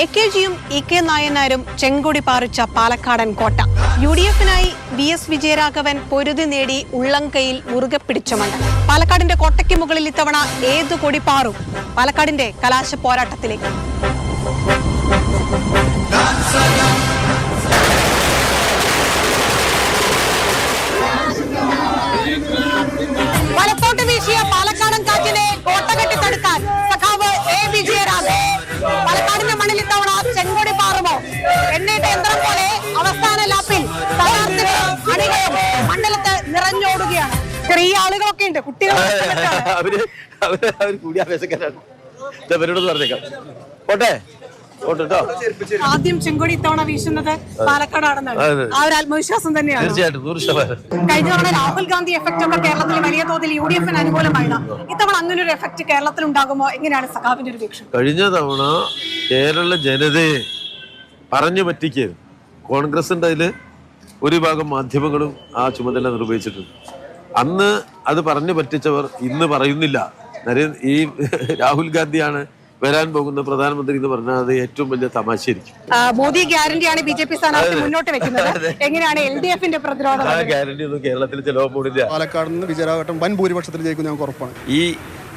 എകെജിയും ഇകെ നായനാരും ചെങ്കൊടി പാറിച്ച പാലക്കാടൻ കോട്ട. യുഡിഎഫിനായി വി.എസ്. വിജയരാഘവൻ പൊരുതി നേടി ഉള്ളംകൈയിൽ മുറുകെ പിടിച്ച മണ്ഡലം. പാലക്കാടിന്റെ കോട്ടയ്ക്ക് മുകളിൽ ഇത്തവണ ഏതു കൊടി പാറും? പാലക്കാടിന്റെ കലാശ പോരാട്ടത്തിലേക്ക്. വലത്തോട്ട് വീശിയ പാലക്കാടൻ കാറ്റിനെ കോട്ട കെട്ടി തടുക്കാൻ സഖാവ് എ വിജയരാഘവൻ. പാലക്കാടിന്റെ മണ്ണിൽ ഇത്തവണ ചെങ്കൊടി പാറുമോ? എണ്ണയിട്ട യന്ത്രം പോലെ അവസാന ലാപ്പിൽ സ്ഥാനാർത്ഥികളും അണികളും മണ്ഡലത്ത് നിറഞ്ഞോടുകയാണ്. ചെറിയ ആളുകളൊക്കെ ഉണ്ട്, കുട്ടികൾ. ആദ്യം ചെങ്കൊടി ഇത്തവണ വീശുന്നത് പാലക്കാടാണെന്നാണ് ആ ഒരു ആത്മവിശ്വാസം തന്നെയാണ്. കഴിഞ്ഞ തവണ രാഹുൽ ഗാന്ധി എഫക്ട് ഒക്കെ കേരളത്തിൽ വലിയ തോതിൽ യു.ഡി.എഫിന് അനുകൂലമായതാണ്. ഇത്തവണ അങ്ങനെ ഒരു എഫക്ട് കേരളത്തിൽ ഉണ്ടാകുമോ? എങ്ങനെയാണ് സഖാവിന്റെ ഒരു വീക്ഷണം? കഴിഞ്ഞ തവണ കേരള ജനതയെ പറഞ്ഞു പറ്റിക്കരുത്. കോൺഗ്രസിന്റെ അതില് ഒരു ഭാഗം മാധ്യമങ്ങളും ആ ചുമതല നിർവഹിച്ചിട്ടുണ്ട്. അന്ന് അത് പറഞ്ഞു പറ്റിച്ചവർ ഇന്ന് പറയുന്നില്ല. ഈ രാഹുൽ ഗാന്ധിയാണ് വരാൻ പോകുന്ന പ്രധാനമന്ത്രി എന്ന് പറഞ്ഞാൽ അത് ഏറ്റവും വലിയ തമാശയായിരിക്കും. മോദി ഗ്യാരണ്ടിയാണ് ബി.ജെ.പി സ്ഥാനാർത്ഥി മുന്നോട്ട് വെക്കുന്നത്. എങ്ങനെയാണ് എൽ.ഡി.എഫിന്റെ പ്രതിരോധം? ആ ഗ്യാരണ്ടി ഒന്നും കേരളത്തിൽ ചിലവ് പോണില്ല. പാലക്കാട് നിന്ന് വിജയരാഘവൻ വൻ ഭൂരിപക്ഷത്തിൽ ജയിക്കും, ഞങ്ങൾക്ക് ഉറപ്പാണ്. ഈ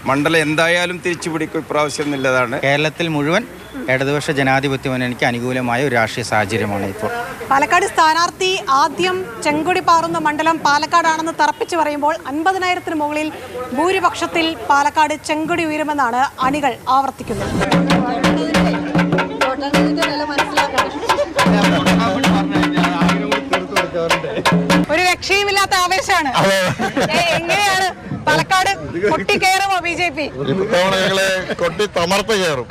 മണ്ഡലം എന്തായാലും തിരിച്ചു പിടിക്കും ഇപ്രാവശ്യം എന്നുള്ളതാണ്. കേരളത്തിൽ മുഴുവൻ ഇടതുപക്ഷ ജനാധിപത്യ മുന്നണിക്ക് അനുകൂലമായ ഒരു രാഷ്ട്രീയ സാഹചര്യമാണ് ഇപ്പോൾ. പാലക്കാട് സ്ഥാനാർത്ഥി ആദ്യം ചെങ്കൊടി പാറുന്ന മണ്ഡലം പാലക്കാടാണെന്ന് തറപ്പിച്ച് പറയുമ്പോൾ 50,000-ന് മുകളിൽ ഭൂരിപക്ഷത്തിൽ പാലക്കാട് ചെങ്കൊടി ഉയരുമെന്നാണ് അണികൾ ആവർത്തിക്കുന്നത്. ഒരു രക്ഷയുമില്ലാത്ത ആവേശമാണ്. എങ്ങനെയാണ് പാലക്കാട് കൊട്ടി കയറുമോ ബി.ജെ.പി? ഞങ്ങളെ കൊട്ടി തമർത്ത് കയറും.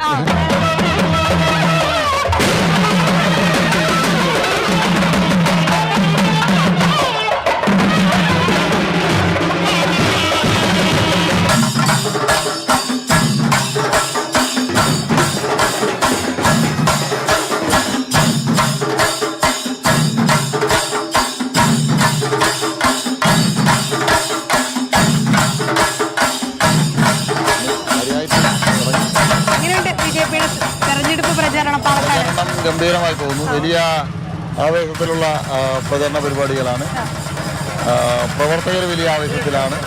ഗംഭീരമായി പോകുന്നു. വലിയ ആവേശത്തിലുള്ള പ്രചരണ പരിപാടികളാണ്. പ്രവർത്തകർ വലിയ ആവേശത്തിലാണ്.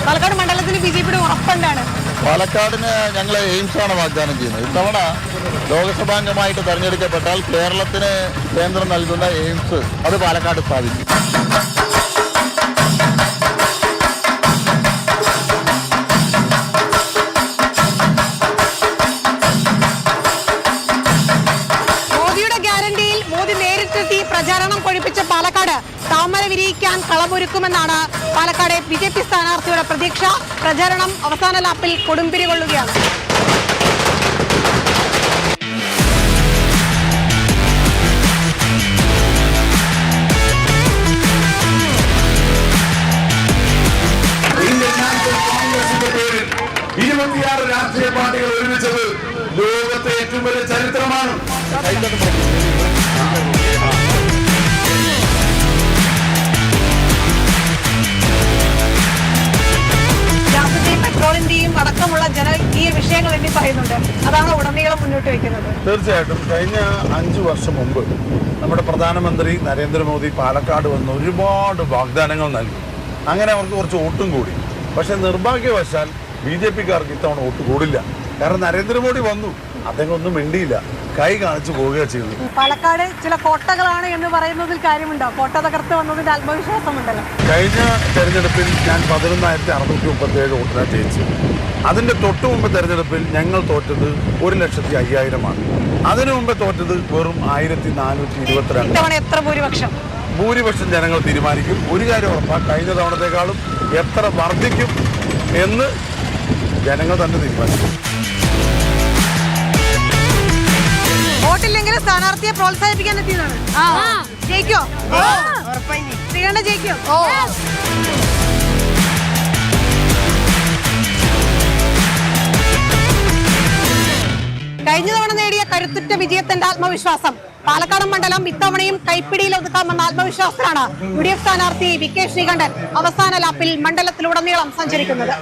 പാലക്കാട് മണ്ഡലത്തിന് ബി.ജെ.പിയുടെ ഉറപ്പുണ്ടാണ്. പാലക്കാടിന് ഞങ്ങൾ എയിംസാണ് വാഗ്ദാനം ചെയ്യുന്നത്. ഇത്തവണ ലോക്സഭാംഗമായിട്ട് തെരഞ്ഞെടുക്കപ്പെട്ടാൽ കേരളത്തിന് കേന്ദ്രം നൽകുന്ന എയിംസ് അത് പാലക്കാട് സ്ഥാപിക്കും. പ്രചാരണം കൊഴിപ്പിച്ച പാലക്കാട് താമര വിരിയിക്കാൻ കളമൊരുക്കുമെന്നാണ് പാലക്കാട് ബി.ജെ.പി സ്ഥാനാർത്ഥിയുടെ പ്രതീക്ഷ. പ്രചാരണം അവസാന ലാപ്പിൽ കൊടുമ്പിരി കൊള്ളുകയാണ്. രാഷ്ട്രീയ പാർട്ടികൾ ഒരുമിച്ചത് ലോകത്തെ ഏറ്റവും വലിയ ചരിത്രമാണ്. പെട്രോളിന്റെയും അടക്കമുള്ള ജനകീയ വിഷയങ്ങൾ എണ്ണി പറയുന്നുണ്ട്. അതാണ് ഉടനീളം മുന്നോട്ട് വയ്ക്കുന്നത്. തീർച്ചയായിട്ടും കഴിഞ്ഞ 5 വർഷം മുമ്പ് നമ്മുടെ പ്രധാനമന്ത്രി നരേന്ദ്രമോദി പാലക്കാട് വന്ന് ഒരുപാട് വാഗ്ദാനങ്ങൾ നൽകി. അങ്ങനെ അവർക്ക് കുറച്ച് വോട്ടും കൂടി. പക്ഷെ നിർഭാഗ്യവശാൽ ബി.ജെ.പിക്കാർക്ക് ഇത്തവണ വോട്ട് കൂടില്ല. കാരണം നരേന്ദ്രമോദി വന്നു, അദ്ദേഹം ഒന്നും മിണ്ടിയില്ല, കൈ കാണിച്ചു പോവുക ചെയ്തു. പാലക്കാട് ചില കോട്ടകളാണ് എന്ന് പറയുന്നതിൽ കാര്യമുണ്ടോ? കോട്ട തകർത്ത് വന്നതിന്റെ ആത്മവിശ്വാസമുണ്ടല്ലോ. കഴിഞ്ഞ തെരഞ്ഞെടുപ്പിൽ ഞാൻ 11,637 വോട്ടിനാണ് ജയിച്ചു. അതിന്റെ തൊട്ടു മുമ്പ് തെരഞ്ഞെടുപ്പിൽ ഞങ്ങൾ തോറ്റത് 1,05,000 അതിനു മുമ്പ് തോറ്റത് വെറും 1,422. ഇത്തവണ എത്ര ഭൂരിപക്ഷം? ഭൂരിപക്ഷം ജനങ്ങൾ തീരുമാനിക്കും. ഒരു കാര്യം ഉറപ്പാണ്, കഴിഞ്ഞ തവണത്തെക്കാളും എത്ര വർദ്ധിക്കും എന്ന് ജനങ്ങൾ തന്നെ തീരുമാനിക്കും. വോട്ടില്ലെങ്കിൽ സ്ഥാനാർത്ഥിയെ പ്രോത്സാഹിപ്പിക്കാൻ എത്തിയതാണ്. ജയിക്കോ? ശ്രീകണ്ഠ ജയിക്കോ? കഴിഞ്ഞ തവണ നേടിയ കരുത്തുറ്റ വിജയത്തിന്റെ ആത്മവിശ്വാസം പാലക്കാട് മണ്ഡലം ഇത്തവണയും കൈപ്പിടിയിൽ ഒതുക്കാമെന്ന ആത്മവിശ്വാസത്തിലാണ് യു.ഡി.എഫ് സ്ഥാനാർത്ഥി വി.കെ. ശ്രീകണ്ഠൻ അവസാന ലാപ്പിൽ മണ്ഡലത്തിലുടനീളം സഞ്ചരിക്കുന്നത്.